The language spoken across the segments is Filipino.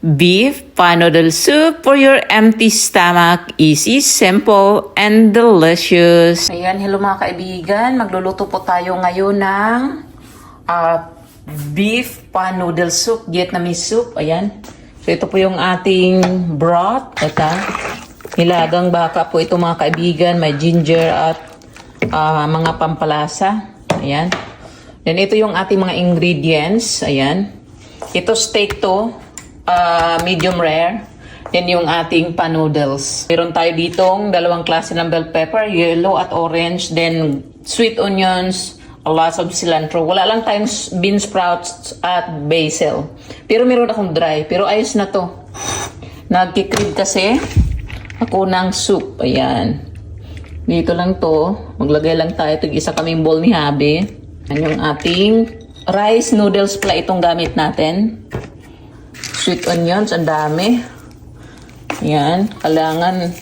Beef noodle soup for your empty stomach. Easy, simple, and delicious. Ayan, hello mga kaibigan. Magluluto po tayo ngayon ng beef noodle soup, Vietnamese soup. Ayan. So ito po yung ating broth. Ito, nilagang baka po ito mga kaibigan. May ginger at mga pampalasa. Ayan. Then ito yung ating mga ingredients. Ayan. Ito steak to. Medium rare. Then yung ating pa-noodles. Meron tayo ditong dalawang klase ng bell pepper, yellow at orange. Then sweet onions, lots of cilantro. Wala lang tayong bean sprouts at basil. Pero meron akong dry. Pero ayos na to. Nagkikrib kasi ako ng soup. Ayan. Dito lang to. Maglagay lang tayo. Ito isa kaming bowl ni Habi. Yan yung ating rice noodles pala itong gamit natin. Sweet onions, ang dami. Yan, kailangan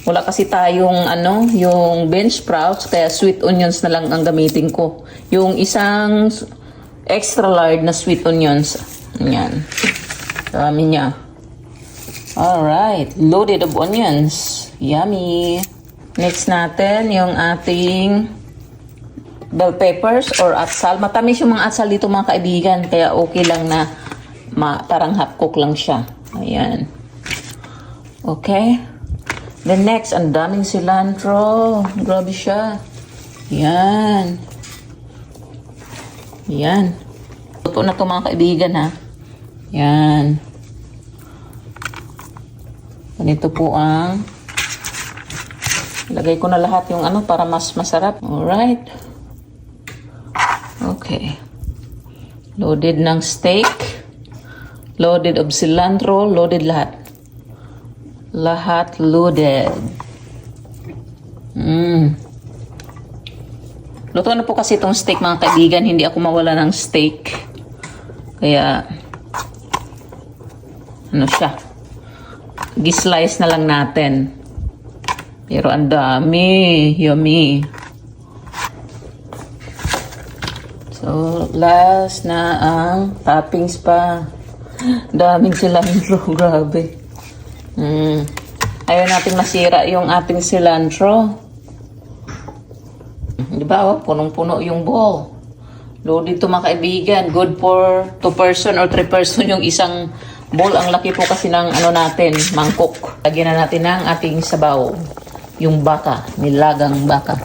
wala kasi tayong yung bean sprouts, kaya sweet onions na lang ang gamitin ko. Yung isang extra large na sweet onions. Yan. Dami niya. Alright, loaded of onions. Yummy. Next natin yung ating bell peppers or atsal. Matamis yung mga atsal dito mga kaibigan, kaya okay lang na parang half cook lang siya. Ayan. Okay. Then next, ang daming cilantro. Grabe siya. Yan. Yan. Luto na ito mga kaibigan ha. Yan. Ganito po ang lagay ko na lahat yung para mas masarap. Alright. Okay. Loaded ng steak. Loaded of cilantro, loaded lahat. Lahat loaded. Luto na po kasi itong steak mga kaibigan. Hindi ako mawala ng steak. Kaya, siya. Gislice na lang natin. Pero ang dami. Yummy. So, last na ang toppings pa. Daming cilantro, grabe. Ayaw natin masira yung ating cilantro. Diba, punong-puno yung bowl. Loaded to mga kaibigan. Good for 2 person or 3 person yung isang bowl. Ang laki po kasi ng natin, mangkok. Lagyan na natin ng ating sabaw. Yung baka, nilagang baka.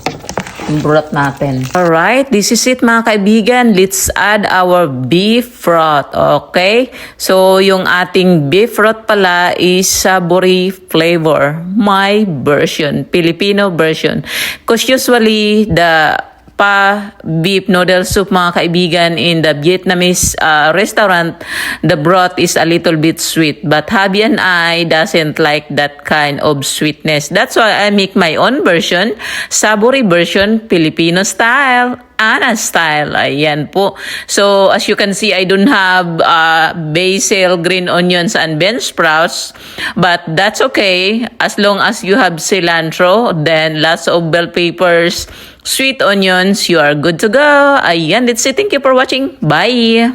Yung broth natin. Alright, this is it mga kaibigan. Let's add our beef broth. Okay? So, yung ating beef broth pala is savory flavor. My version. Filipino version. Because usually, the beef noodle soup mga kaibigan in the Vietnamese restaurant, the broth is a little bit sweet, but Habi and I doesn't like that kind of sweetness. That's why I make my own version, savory version, Filipino style, Ana style. Ayan po. So as you can see, I don't have basil, green onions, and bean sprouts, but that's okay as long as you have cilantro, then lots of bell peppers, sweet onions, you are good to go. Ayan, that's it. Thank you for watching. Bye!